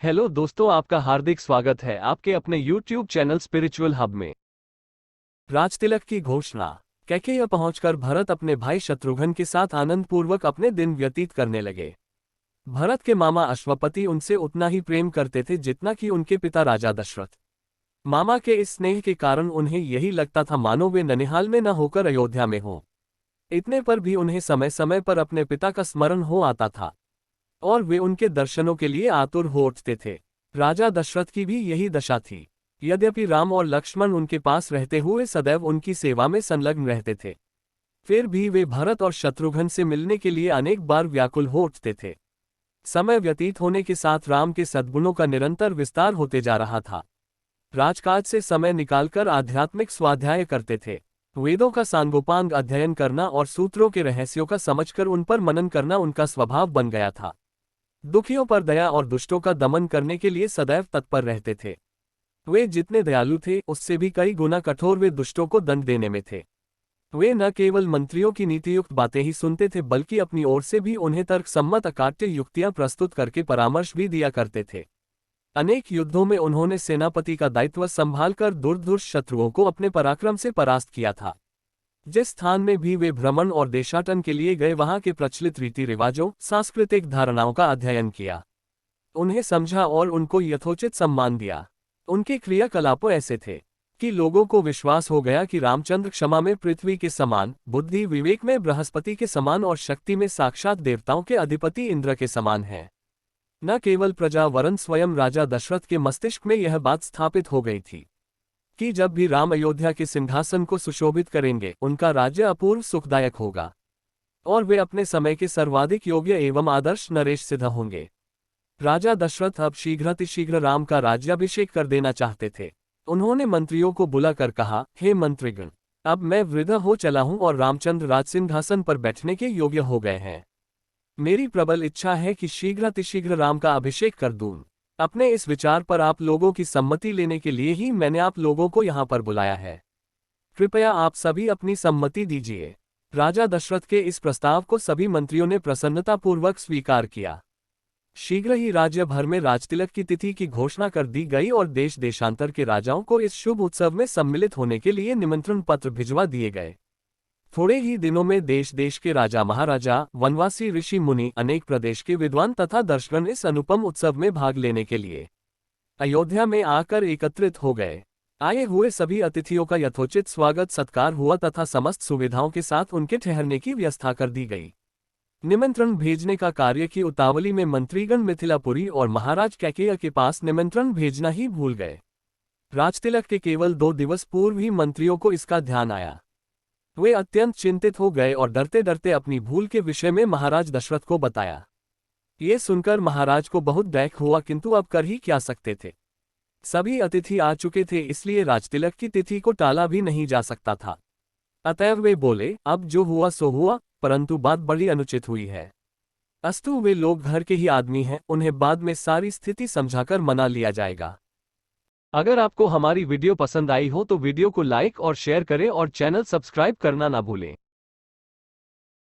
Hello दोस्तों, आपका हार्दिक स्वागत है आपके अपने YouTube चैनल स्पिरिचुअल हब में। राजतिलक की घोषणा। कैकेय पहुंचकर भरत अपने भाई शत्रुघ्न के साथ आनंदपूर्वक अपने दिन व्यतीत करने लगे। भरत के मामा अश्वपति उनसे उतना ही प्रेम करते थे जितना कि उनके पिता राजा दशरथ। मामा के इस स्नेह के कारण उन्हें यही लगता था मानो वे ननिहाल में न होकर अयोध्या में हों। इतने पर भी उन्हें समय समय पर अपने पिता का स्मरण हो आता था और वे उनके दर्शनों के लिए आतुर हो उठते थे। राजा दशरथ की भी यही दशा थी। यद्यपि राम और लक्ष्मण उनके पास रहते हुए सदैव उनकी सेवा में संलग्न रहते थे, फिर भी वे भरत और शत्रुघ्न से मिलने के लिए अनेक बार व्याकुल हो उठते थे। समय व्यतीत होने के साथ राम के सद्गुणों का निरंतर विस्तार होते जा रहा था। राजकाज से समय निकालकर आध्यात्मिक स्वाध्याय करते थे। वेदों का सांगोपांग अध्ययन करना और सूत्रों के रहस्यों का समझकर उन पर मनन करना उनका स्वभाव बन गया था। दुखियों पर दया और दुष्टों का दमन करने के लिए सदैव तत्पर रहते थे। वे जितने दयालु थे उससे भी कई गुना कठोर वे दुष्टों को दंड देने में थे। वे न केवल मंत्रियों की नीतियुक्त बातें ही सुनते थे बल्कि अपनी ओर से भी उन्हें तर्कसम्मत अकाट्य युक्तियां प्रस्तुत करके परामर्श भी दिया करते थे। अनेक युद्धों में उन्होंने सेनापति का दायित्व संभालकर दुर्धर्ष शत्रुओं को अपने पराक्रम से परास्त किया था। जिस स्थान में भी वे भ्रमण और देशाटन के लिए गए वहां के प्रचलित रीति रिवाजों, सांस्कृतिक धारणाओं का अध्ययन किया, उन्हें समझा और उनको यथोचित सम्मान दिया। उनके क्रियाकलाप ऐसे थे कि लोगों को विश्वास हो गया कि रामचंद्र क्षमा में पृथ्वी के समान, बुद्धि विवेक में बृहस्पति के समान और शक्ति में साक्षात देवताओं के अधिपति इंद्र के समान है। न केवल प्रजा वरन स्वयं राजा दशरथ के मस्तिष्क में यह बात स्थापित हो गई थी कि जब भी राम अयोध्या के सिंहासन को सुशोभित करेंगे उनका राज्य अपूर्व सुखदायक होगा और वे अपने समय के सर्वाधिक योग्य एवं आदर्श नरेश सिद्ध होंगे। राजा दशरथ अब शीघ्रातिशीघ्र राम का राज्याभिषेक कर देना चाहते थे। उन्होंने मंत्रियों को बुलाकर कहा, हे मंत्रीगण, अब मैं वृद्ध हो चला हूं और रामचंद्र राजसिंहासन पर बैठने के योग्य हो गए हैं। मेरी प्रबल इच्छा है कि शीघ्रातिशीघ्र राम का अभिषेक कर दूं। अपने इस विचार पर आप लोगों की सम्मति लेने के लिए ही मैंने आप लोगों को यहाँ पर बुलाया है। कृपया आप सभी अपनी सम्मति दीजिए। राजा दशरथ के इस प्रस्ताव को सभी मंत्रियों ने प्रसन्नतापूर्वक स्वीकार किया। शीघ्र ही राज्य भर में राजतिलक की तिथि की घोषणा कर दी गई और देश देशांतर के राजाओं को इस शुभ उत्सव में सम्मिलित होने के लिए निमंत्रण पत्र भिजवा दिए गए। थोड़े ही दिनों में देश देश के राजा महाराजा, वनवासी ऋषि मुनि, अनेक प्रदेश के विद्वान तथा दर्शकगण इस अनुपम उत्सव में भाग लेने के लिए अयोध्या में आकर एकत्रित हो गए। आए हुए सभी अतिथियों का यथोचित स्वागत सत्कार हुआ तथा समस्त सुविधाओं के साथ उनके ठहरने की व्यवस्था कर दी गई। निमंत्रण भेजने का कार्य की उतावली में मंत्रीगण मिथिलापुरी और महाराज कैकेय के पास निमंत्रण भेजना ही भूल गए। राजतिलक के केवल 2 दिवस पूर्व ही मंत्रियों को इसका ध्यान आया। वे अत्यंत चिंतित हो गए और डरते डरते अपनी भूल के विषय में महाराज दशरथ को बताया। ये सुनकर महाराज को बहुत दैख हुआ, किंतु अब कर ही क्या सकते थे। सभी अतिथि आ चुके थे, इसलिए राजतिलक की तिथि को टाला भी नहीं जा सकता था। अतएव वे बोले, अब जो हुआ सो हुआ, परंतु बात बड़ी अनुचित हुई है। अस्तु वे लोग घर के ही आदमी हैं, उन्हें बाद में सारी स्थिति समझाकर मना लिया जाएगा। अगर आपको हमारी वीडियो पसंद आई हो तो वीडियो को लाइक और शेयर करें और चैनल सब्सक्राइब करना ना भूलें।